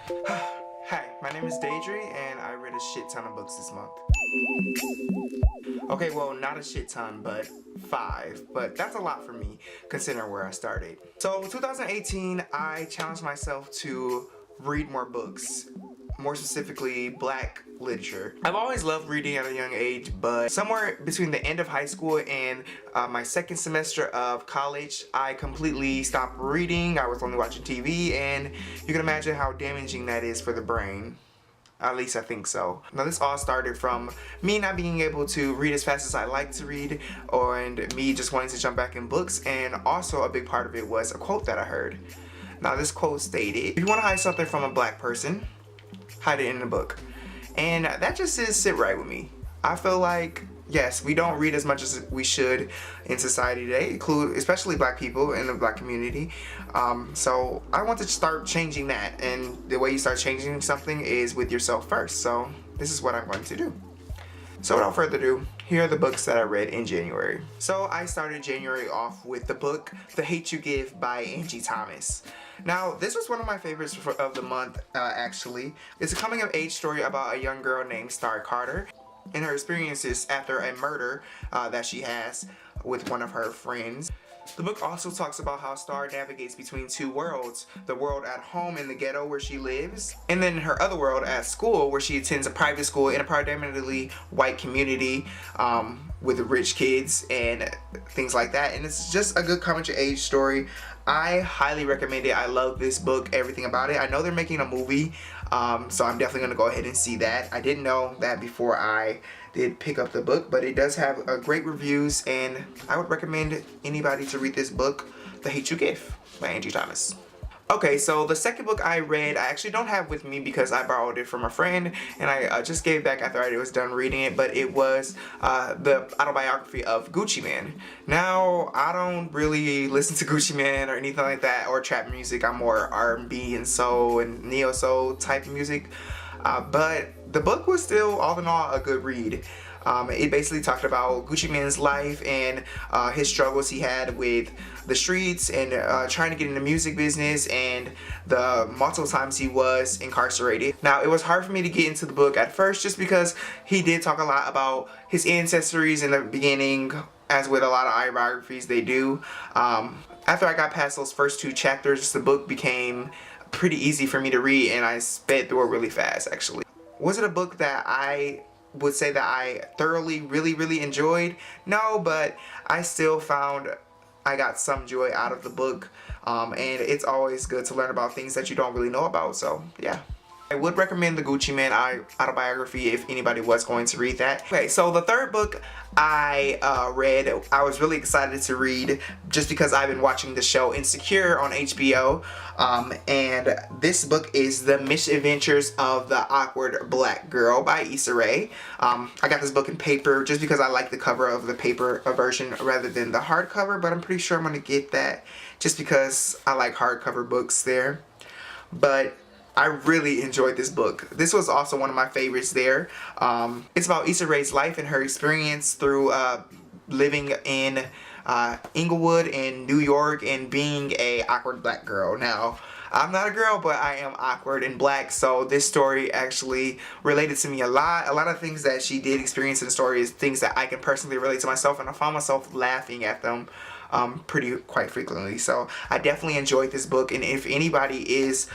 Hi, my name is Daedry, and I read a shit ton of books this month. Okay, well, not a shit ton, but 5. But that's a lot for me, considering where I started. So, 2018, I challenged myself to read more books. More specifically, black literature. I've always loved reading at a young age, but somewhere between the end of high school and my second semester of college, I completely stopped reading. I was only watching TV, and you can imagine how damaging that is for the brain. At least I think so. Now this all started from me not being able to read as fast as I like to read, and me just wanting to jump back in books, and also a big part of it was a quote that I heard. Now this quote stated, if you want to hide something from a black person, hide it in the book. And that just didn't sit right with me. I feel like, yes, we don't read as much as we should in society today, especially black people in the black community. So I want to start changing that, and the way you start changing something is with yourself first. So this is what I'm going to do. So without further ado, here are the books that I read in January. So I started January off with the book The Hate You Give by Angie Thomas. Now, this was one of my favorites of the month, actually. It's a coming of age story about a young girl named Star Carter and her experiences after a murder that she has with one of her friends. The book also talks about how Star navigates between two worlds, the world at home in the ghetto where she lives, and then her other world at school where she attends a private school in a predominantly white community with rich kids and things like that. And it's just a good coming to age story. I highly recommend it. I love this book, everything about it. I know they're making a movie, so I'm definitely going to go ahead and see that. I didn't know that before I did pick up the book, but it does have great reviews, and I would recommend anybody to read this book, The Hate You Give by Angie Thomas. Okay, so the second book I read, I actually don't have with me because I borrowed it from a friend, and I just gave it back after I was done reading it, but it was the autobiography of Gucci Mane. Now, I don't really listen to Gucci Mane or anything like that, or trap music. I'm more R&B and soul and neo-soul type of music, but the book was still, all in all, a good read. It basically talked about Gucci Mane's life and his struggles he had with the streets and trying to get in the music business, and the multiple times he was incarcerated. Now, it was hard for me to get into the book at first just because he did talk a lot about his ancestries in the beginning, as with a lot of autobiographies they do. After I got past those first 2 chapters, the book became pretty easy for me to read, and I sped through it really fast, actually. Was it a book that I would say that I thoroughly really enjoyed? No, but I still found I got some joy out of the book, and it's always good to learn about things that you don't really know about, so yeah. I would recommend the Gucci Mane autobiography if anybody was going to read that. Okay, so the third book I read, I was really excited to read just because I've been watching the show Insecure on HBO, and this book is The MisAdventures of the Awkward Black Girl by Issa Rae. I got this book in paper just because I like the cover of the paper version rather than the hardcover, but I'm pretty sure I'm going to get that just because I like hardcover books there. But I really enjoyed this book. This was also one of my favorites there. It's about Issa Rae's life and her experience through living in Inglewood in New York and being a awkward black girl. Now, I'm not a girl, but I am awkward and black, so this story actually related to me a lot. A lot of things that she did experience in the story is things that I can personally relate to myself, and I found myself laughing at them quite frequently. So I definitely enjoyed this book, and if anybody is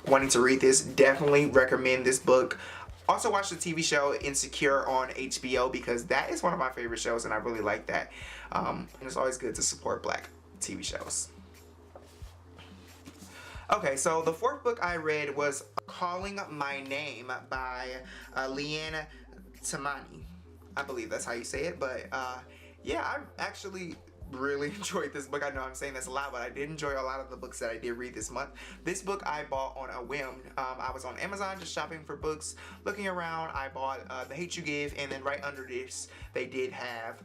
wanting to read this, definitely recommend this book. Also watch the TV show Insecure on HBO because that is one of my favorite shows, and I really like that. And it's always good to support black TV shows. Okay, so the fourth book I read was Calling My Name by Leanne Tamani. I believe that's how you say it, but yeah, I actually really enjoyed this book. I know I'm saying this a lot, but I did enjoy a lot of the books that I did read this month. This book I bought on a whim. I was on Amazon just shopping for books, looking around. I bought The Hate You Give, and then right under this they did have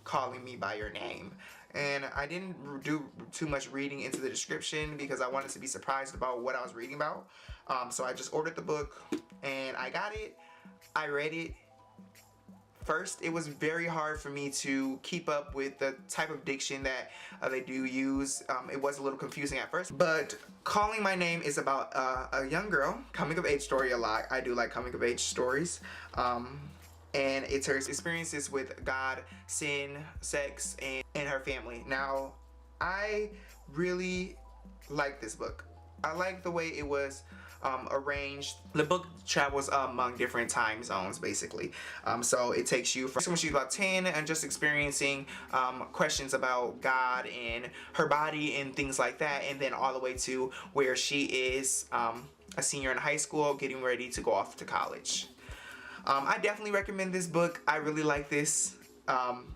Calling Me By Your Name. And I didn't do too much reading into the description because I wanted to be surprised about what I was reading about. So I just ordered the book and I got it. I read it. first it was very hard for me to keep up with the type of diction that they do use. It was a little confusing at first, but Calling My Name is about a young girl, coming of age story a lot. I do like coming of age stories. And it's her experiences with God, sin, sex, and her family. Now, I really like this book. I like the way it was arranged. The book travels among different time zones, basically. So it takes you from when she's about 10 and just experiencing questions about God and her body and things like that, and then all the way to where she is a senior in high school getting ready to go off to college. I definitely recommend this book. I really like this.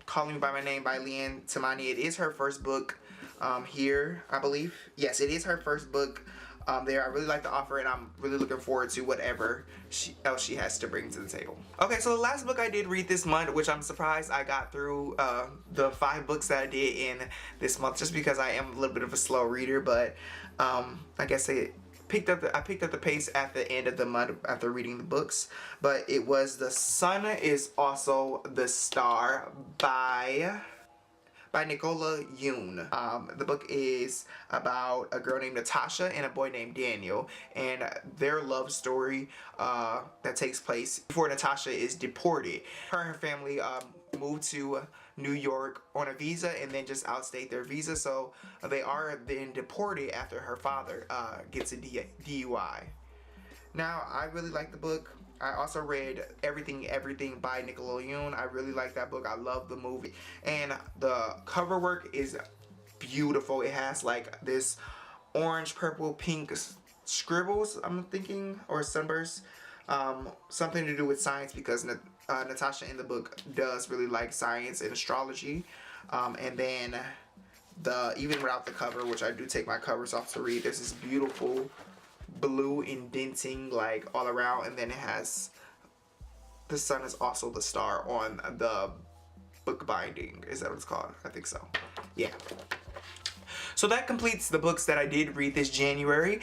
Calling Me By My Name by Leanne Tamani. It is her first book here, I believe. Yes, it is her first book there. I really like the offer, and I'm really looking forward to whatever else she has to bring to the table. Okay, so the last book I did read this month, which I'm surprised I got through the 5 books that I did in this month, just because I am a little bit of a slow reader, but I guess I picked up the pace at the end of the month after reading the books. But it was The Sun Is Also the Star by Nicola Yoon. The book is about a girl named Natasha and a boy named Daniel, and their love story that takes place before Natasha is deported. Her and her family moved to New York on a visa and then just outstayed their visa, so they are then deported after her father gets a DUI. Now, I really like the book. I also read Everything by Nicola Yoon. I really like that book. I love the movie. And the cover work is beautiful. It has like this orange, purple, pink scribbles, I'm thinking, or sunbursts. Something to do with science, because Natasha in the book does really like science and astrology. And then even without the cover, which I do take my covers off to read, there's this beautiful blue indenting like all around, and then it has The Sun Is Also the Star on the book binding. Is that what it's called? I think so. Yeah. So that completes the books that I did read this January.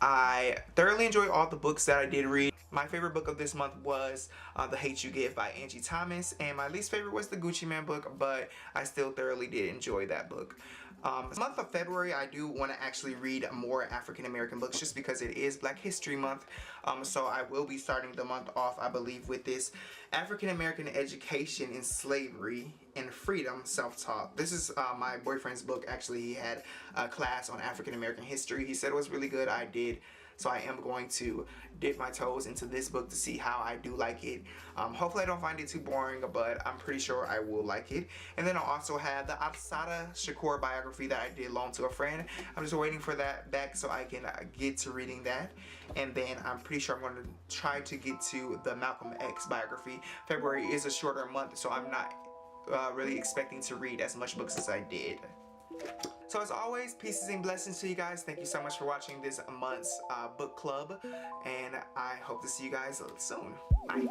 I thoroughly enjoyed all the books that I did read. My favorite book of this month was The Hate You Give by Angie Thomas, and my least favorite was the Gucci Mane book, but I still thoroughly did enjoy that book. This month of February, I do want to actually read more African American books, just because it is Black History Month. So I will be starting the month off, I believe, with this African American Education in Slavery and Freedom, Self-Taught. This is my boyfriend's book. Actually, he had a class on African American history. He said it was really good. I did. So I am going to dip my toes into this book to see how I do like it. Hopefully I don't find it too boring, but I'm pretty sure I will like it. And then I also have the Assata Shakur biography that I did loan to a friend. I'm just waiting for that back so I can get to reading that. And then I'm pretty sure I'm going to try to get to the Malcolm X biography. February is a shorter month, so I'm not really expecting to read as much books as I did. So as always, pieces and blessings to you guys. Thank you so much for watching this month's book club, and I hope to see you guys soon. Bye.